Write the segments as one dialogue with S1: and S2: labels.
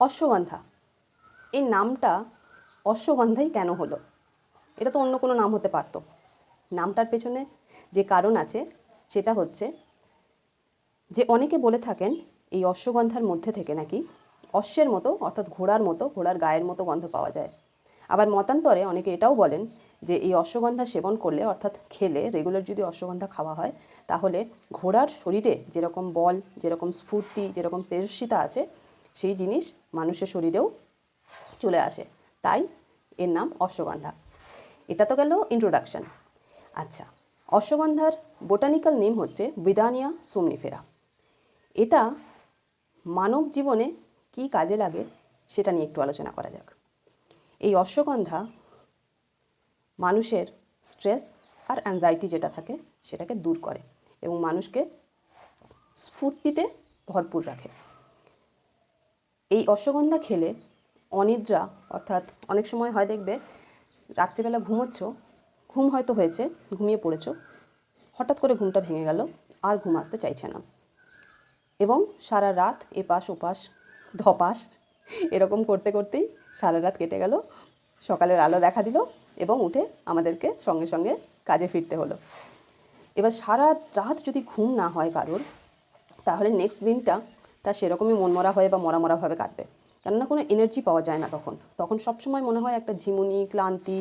S1: অশ্বগন্ধা, এই নামটা অশ্বগন্ধাই কেন হলো? এটা তো অন্য কোনো নাম হতে পারতো। নামটার পেছনে যে কারণ আছে সেটা হচ্ছে যে অনেকে বলে থাকেন এই অশ্বগন্ধার মধ্যে থেকে নাকি অশ্বের মতো অর্থাৎ ঘোড়ার গায়ের মতো গন্ধ পাওয়া যায়। আবার মতান্তরে অনেকে এটাও বলেন যে এই অশ্বগন্ধা সেবন করলে অর্থাৎ খেলে রেগুলার যদি অশ্বগন্ধা খাওয়া হয় তাহলে ঘোড়ার শরীরে যেরকম বল, যেরকম স্ফূর্তি, যেরকম তেজস্বিতা আছে সেই জিনিস মানুষের শরীরেও চলে আসে, তাই এর নাম অশ্বগন্ধা। এটা তো গেল ইন্ট্রোডাকশন। আচ্ছা, অশ্বগন্ধার বোটানিক্যাল নেম হচ্ছে বিদানিয়া সোমনিফেরা। এটা মানব জীবনে কি কাজে লাগে সেটা নিয়ে একটু আলোচনা করা যাক। এই অশ্বগন্ধা মানুষের স্ট্রেস আর অ্যাংজাইটি যেটা থাকে সেটাকে দূর করে এবং মানুষকে স্ফূর্তিতে ভরপুর রাখে। এই অশ্বগন্ধা খেলে অনিদ্রা, অর্থাৎ অনেক সময় হয় দেখবে রাত্রিবেলা ঘুমোচ্ছ, ঘুম হয়তো হয়েছে, ঘুমিয়ে পড়েছো, হঠাৎ করে ঘুমটা ভেঙে গেল, আর ঘুম আসতে চাইছে না এবং সারা রাত এপাশ ওপাশ ধপাস এরকম করতে করতেই সারা রাত কেটে গেল, সকালের আলো দেখা দিল এবং উঠে আমাদেরকে সঙ্গে সঙ্গে কাজে ফিরতে হলো। এবার সারা রাত যদি ঘুম না হয় কারোর, তাহলে নেক্সট দিনটা তার সেরকমই মনমরা হয়ে বা মরাভাবে কাটবে, কেননা কোনো এনার্জি পাওয়া যায় না। তখন সবসময় মনে হয় একটা ঝিমুনি, ক্লান্তি,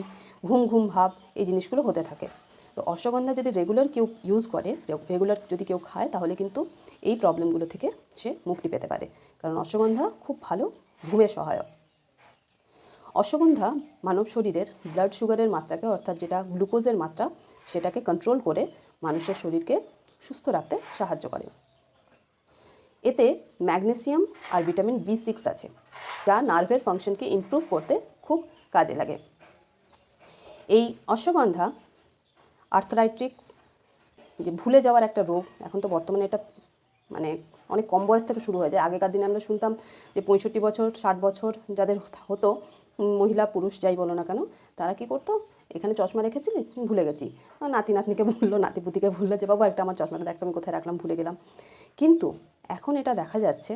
S1: ঘুম ঘুম ভাব, এই জিনিসগুলো হতে থাকে। তো অশ্বগন্ধা যদি রেগুলার কেউ ইউজ করে, রেগুলার যদি কেউ খায়, তাহলে কিন্তু এই প্রবলেমগুলো থেকে সে মুক্তি পেতে পারে, কারণ অশ্বগন্ধা খুব ভালো ঘুমের সহায়ক। অশ্বগন্ধা মানব শরীরের ব্লাড সুগারের মাত্রাকে, অর্থাৎ যেটা গ্লুকোজের মাত্রা, সেটাকে কন্ট্রোল করে মানুষের শরীরকে সুস্থ রাখতে সাহায্য করে। এতে ম্যাগনেসিয়াম আর ভিটামিন B6 আছে, যা নার্ভের ফাংশনকে ইমপ্রুভ করতে খুব কাজে লাগে। এই অশ্বগন্ধা আর্থ্রাইটিস, যে ভুলে যাওয়ার একটা রোগ, এখন তো বর্তমানে এটা মানে অনেক কম বয়স থেকে শুরু হয়ে যায়। আগেকার দিনে আমরা শুনতাম যে 65 বছর 60 বছর যাদের হতো, মহিলা পুরুষ যাই বলো না কেন, তারা কি করতো, এখানে চশমা রেখেছিলি, ভুলে গেছি, নাতি নাতনিকে ভুললো, নাতিপুতিকে ভুললো যে বাবা একটা আমার চশমাটা দেখতে আমি কোথায় রাখলাম, ভুলে গেলাম। কিন্তু এখন এটা দেখা যাচ্ছে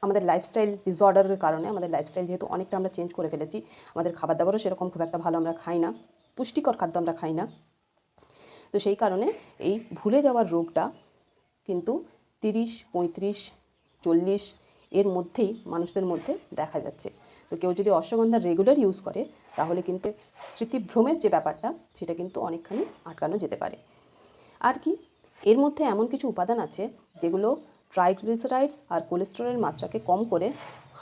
S1: আমাদের লাইফস্টাইল ডিসঅর্ডারের কারণে, আমাদের লাইফস্টাইল যেহেতু অনেকটা আমরা চেঞ্জ করে ফেলেছি, আমাদের খাবার দাবারও সেরকম খুব একটা ভালো আমরা খাই না, পুষ্টিকর খাদ্য আমরা খাই না, তো সেই কারণে এই ভুলে যাওয়ার রোগটা কিন্তু 30, 35, 40 এর মধ্যেই মানুষদের মধ্যে দেখা যাচ্ছে। তো কেউ যদি অশ্বগন্ধা রেগুলার ইউজ করে, তাহলে কিন্তু স্মৃতিভ্রমের যে ব্যাপারটা সেটা কিন্তু অনেকখানি আটকানো যেতে পারে। আর কি, এর মধ্যে এমন কিছু উপাদান আছে যেগুলো ট্রাইগ্লিসারাইডস আর কোলেস্টেরলের মাত্রাকে কম করে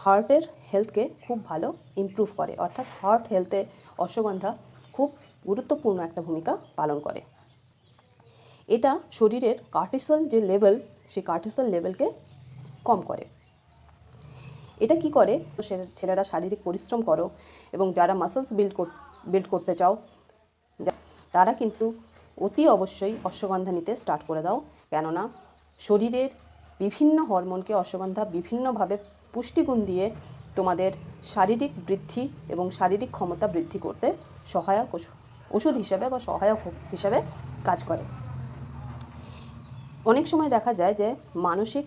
S1: হার্টের হেলথকে খুব ভালো ইমপ্রুভ করে, অর্থাৎ হার্ট হেলথে অশ্বগন্ধা খুব গুরুত্বপূর্ণ একটা ভূমিকা পালন করে। এটা শরীরের কর্টিসল যে লেভেল, সেই কর্টিসল লেভেলকে কম করে। এটা কি করে, ছেলেরা শারীরিক পরিশ্রম করো এবং যারা মাসলস বিল্ড করতে চাও, তারা কিন্তু অতি অবশ্যই অশ্বগন্ধা নিতে স্টার্ট করে দাও, কেননা শরীরের বিভিন্ন হরমোনকে অশ্বগন্ধা বিভিন্নভাবে পুষ্টিগুণ দিয়ে তোমাদের শারীরিক বৃদ্ধি এবং শারীরিক ক্ষমতা বৃদ্ধি করতে সহায়ক ওষুধ হিসেবে বা সহায়ক হিসেবে কাজ করে। অনেক সময় দেখা যায় যে মানসিক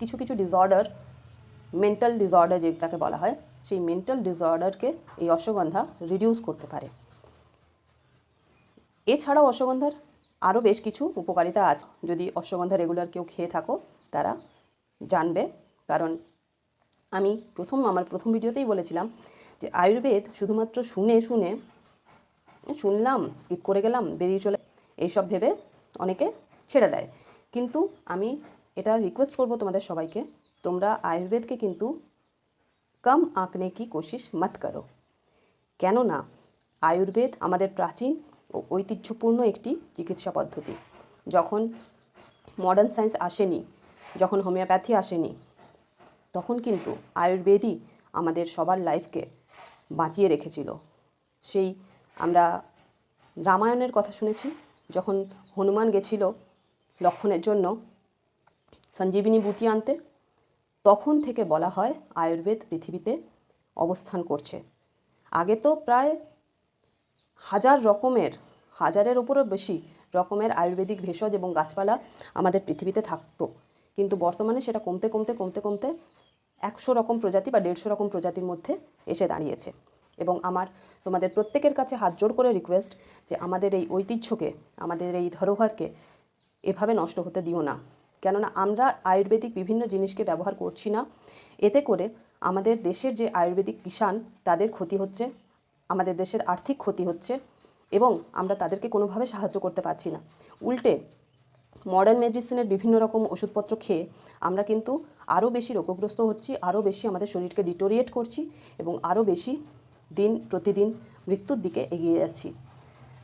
S1: কিছু কিছু ডিসঅর্ডার, মেন্টাল ডিসঅর্ডার যেটাকে বলা হয়, সেই মেন্টাল ডিসঅর্ডারকে এই অশ্বগন্ধা রিডিউস করতে পারে। এছাড়াও অশ্বগন্ধার আরও বেশ কিছু উপকারিতা আছে, যদি অশ্বগন্ধা রেগুলার কেউ খেয়ে থাকো তারা জানবে। কারণ আমি আমার প্রথম ভিডিওতেই বলেছিলাম যে আয়ুর্বেদ শুধুমাত্র শুনলাম, স্কিপ করে গেলাম, বেরিয়ে চলে, এইসব ভেবে অনেকে ছেড়ে দেয়। কিন্তু আমি এটা রিকোয়েস্ট করব তোমাদের সবাইকে, তোমরা আয়ুর্বেদকে কিন্তু কম আঁকনে কি কোশিশ মত করো, কেননা আয়ুর্বেদ আমাদের প্রাচীন ও ঐতিহ্যপূর্ণ একটি চিকিৎসা পদ্ধতি। যখন মডার্ন সায়েন্স আসেনি, যখন হোমিওপ্যাথি আসেনি, তখন কিন্তু আয়ুর্বেদই আমাদের সবার লাইফকে বাঁচিয়ে রেখেছিল। সেই আমরা রামায়ণের কথা শুনেছি, যখন হনুমান গেছিল লক্ষণের জন্য সঞ্জীবিনী বুটি আনতে, তখন থেকে বলা হয় আয়ুর্বেদ পৃথিবীতে অবস্থান করছে। আগে তো প্রায় হাজারের উপরও বেশি রকমের আয়ুর্বেদিক ভেষজ এবং গাছপালা আমাদের পৃথিবীতে থাকতো, কিন্তু বর্তমানে সেটা কমতে 100 রকম প্রজাতি বা 150 রকম প্রজাতির মধ্যে এসে দাঁড়িয়েছে। এবং আমার তোমাদের প্রত্যেকের কাছে হাত জোড় করে রিকোয়েস্ট যে আমাদের এই ঐতিহ্যকে, আমাদের এই ধরোহরকে এভাবে নষ্ট হতে দিও না। কেননা আমরা আয়ুর্বেদিক বিভিন্ন জিনিসকে ব্যবহার করছি না, এতে করে আমাদের দেশের যে আয়ুর্বেদিক কিষাণ তাদের ক্ষতি হচ্ছে, আমাদের দেশের আর্থিক ক্ষতি হচ্ছে এবং আমরা তাদেরকে কোনোভাবে সাহায্য করতে পারছি না। উল্টে মডার্ন মেডিসিনের বিভিন্ন রকম ওষুধপত্র খেয়ে আমরা কিন্তু আরও বেশি রোগগ্রস্ত হচ্ছি, আরও বেশি আমাদের শরীরকে ডিটোরিয়েট করছি এবং আরও বেশি দিন প্রতিদিন মৃত্যুর দিকে এগিয়ে যাচ্ছি।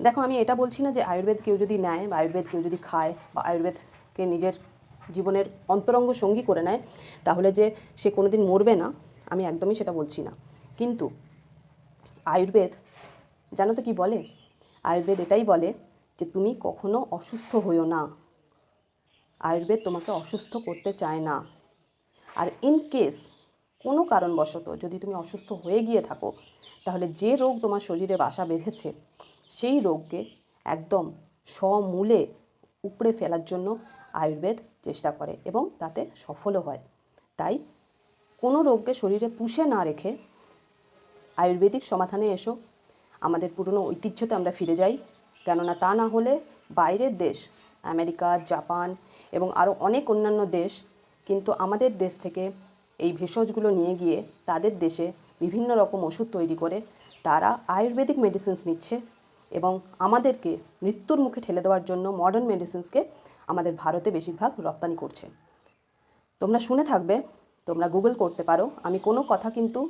S1: দেখো, আমি এটা বলছি না যে আয়ুর্বেদ কেউ যদি নেয় বা আয়ুর্বেদ কেউ যদি খায় বা আয়ুর্বেদকে নিজের জীবনের অন্তরঙ্গ সঙ্গী করে নেয় তাহলে যে সে কোনোদিন মরবে না, আমি একদমই সেটা বলছি না। কিন্তু আয়ুর্বেদ জানো তো কি বলে? আয়ুর্বেদ এটাই বলে যে তুমি কখনো অসুস্থ হইও না। আয়ুর্বেদ তোমাকে অসুস্থ করতে চায় না। আর ইন কেস কোনো কারণবশত যদি তুমি অসুস্থ হয়ে গিয়ে থাকো, তাহলে যে রোগ তোমার শরীরে বাসা বেঁধেছে সেই রোগকে একদম সমূলে উপড়ে ফেলার জন্য আয়ুর্বেদ চেষ্টা করে এবং তাতে সফলও হয়। তাই কোনো রোগকে শরীরে পুষে না রেখে আয়ুর্বেদিক সমাধানে এসো, আমাদের পুরনো ঐতিহ্যতে আমরা ফিরে যাই। কেননা তা না হলে বাইরের দেশ, আমেরিকা, জাপান এবং আরও অনেক অন্যান্য দেশ কিন্তু আমাদের দেশ থেকে এই ভেষজগুলো নিয়ে গিয়ে তাদের দেশে বিভিন্ন রকম ওষুধ তৈরি করে তারা আয়ুর্বেদিক মেডিসিনস নিচ্ছে এবং আমাদেরকে মৃত্যুর মুখে ঠেলে দেওয়ার জন্য মডার্ন মেডিসিনসকে আমাদের ভারতে বেশিরভাগ রপ্তানি করছে। তোমরা শুনে থাকবে, তোমরা গুগল করতে পারো, আমি কোনো কথা কিন্তু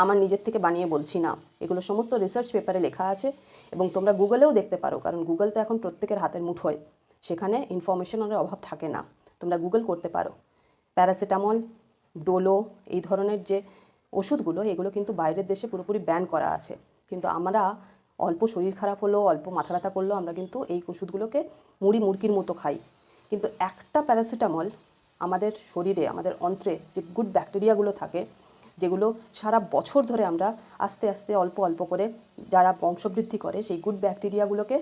S1: আমার নিজের থেকে বানিয়ে বলছি না, এগুলো সমস্ত রিসার্চ পেপারে লেখা আছে এবং তোমরা গুগলেও দেখতে পারো, কারণ গুগল তো এখন প্রত্যেকের হাতের মুঠোয়, সেখানে ইনফরমেশনের অভাব থাকে না। তোমরা গুগল করতে পারো। প্যারাসিটামল, ডোলো, এই ধরনের যে ওষুধগুলো, এগুলো কিন্তু বাইরের দেশে পুরোপুরি ব্যান করা আছে, কিন্তু আমরা অল্প শরীর খারাপ হলো, অল্প মাথা ব্যথা করলো, আমরা কিন্তু এই ওষুধগুলোকে মুড়ি মুড়কির মতো খাই। কিন্তু একটা প্যারাসিটামল আমাদের শরীরে, আমাদের অন্ত্রে যে গুড ব্যাকটেরিয়াগুলো থাকে, যেগুলো সারা বছর ধরে আমরা আস্তে আস্তে অল্প অল্প করে যারা বংশবৃদ্ধি করে সেই গুড ব্যাকটেরিয়াগুলোকে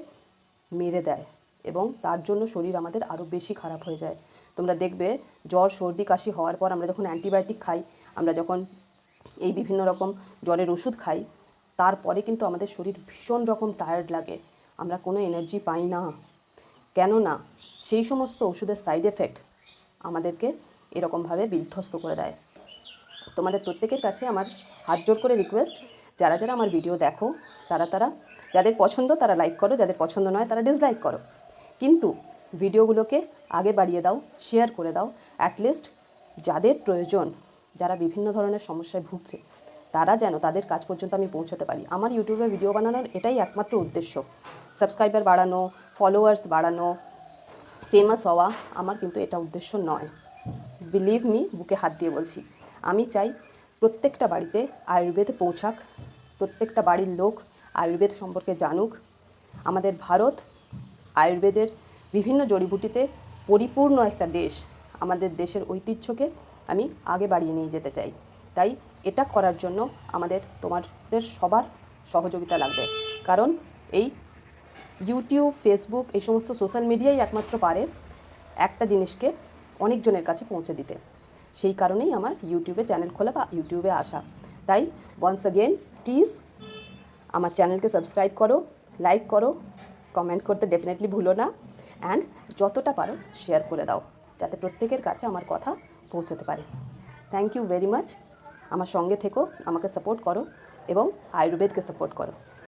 S1: মেরে দেয় এবং তার জন্য শরীর আমাদের আরও বেশি খারাপ হয়ে যায়। তোমরা দেখবে জ্বর, সর্দি, কাশি হওয়ার পর আমরা যখন অ্যান্টিবায়োটিক খাই, আমরা যখন এই বিভিন্ন রকম জ্বরের ওষুধ খাই, তারপরে কিন্তু আমাদের শরীর ভীষণ রকম টায়ার্ড লাগে, আমরা কোনো এনার্জি পাই না। কেননা সেই সমস্ত ওষুধের সাইড এফেক্ট আমাদেরকে এরকমভাবে বিধ্বস্ত করে দেয়। তোমাদের প্রত্যেকের কাছে আমার হাত জোড় করে রিকোয়েস্ট, যারা যারা আমার ভিডিও দেখো তারা যাদের পছন্দ তারা লাইক করো, যাদের পছন্দ নয় তারা ডিসলাইক করো, কিন্তু ভিডিওগুলোকে আগে বাড়িয়ে দাও, শেয়ার করে দাও। অ্যাটলিস্ট যাদের প্রয়োজন, যারা বিভিন্ন ধরনের সমস্যায় ভুগছে, তারা যেন তাদের কাজ পর্যন্ত আমি পৌঁছাতে পারি। আমার ইউটিউবে ভিডিও বানানোর এটাই একমাত্র উদ্দেশ্য, সাবস্ক্রাইবার বাড়ানো, ফলোয়ার্স বাড়ানো, ফেমাস হওয়া, আমার কিন্তু এটা উদ্দেশ্য নয়। বিলিভ মি, বুকে হাত দিয়ে বলছি, আমি চাই প্রত্যেকটা বাড়িতে আয়ুর্বেদ পৌঁছাক, প্রত্যেকটা বাড়ির লোক আয়ুর্বেদ সম্পর্কে জানুক। আমাদের ভারত আয়ুর্বেদের বিভিন্ন জড়িবুটিতে পরিপূর্ণ একটা দেশ, আমাদের দেশের ঐতিহ্যকে আমি আগে বাড়িয়ে নিয়ে যেতে চাই। তাই এটা করার জন্য তোমাদের সবার সহযোগিতা লাগবে, কারণ এই ইউটিউব, ফেসবুক, এই সমস্ত সোশ্যাল মিডিয়াই একমাত্র পারে একটা জিনিসকে অনেকজনের কাছে পৌঁছে দিতে। সেই কারণেই আমার ইউটিউবে চ্যানেল খোলা বা ইউটিউবে আসা। তাই ওয়ান্স অ্যাগেন প্লিজ আমার চ্যানেলকে সাবস্ক্রাইব করো, লাইক করো, কমেন্ট করতে ডেফিনেটলি ভুলো না, অ্যান্ড যতটা পারো শেয়ার করে দাও, যাতে প্রত্যেকের কাছে আমার কথা পৌঁছাতে পারে। Thank you very much. আমার সঙ্গে থেকো, আমাকে সাপোর্ট করো এবং আয়ুর্বেদকে সাপোর্ট করো।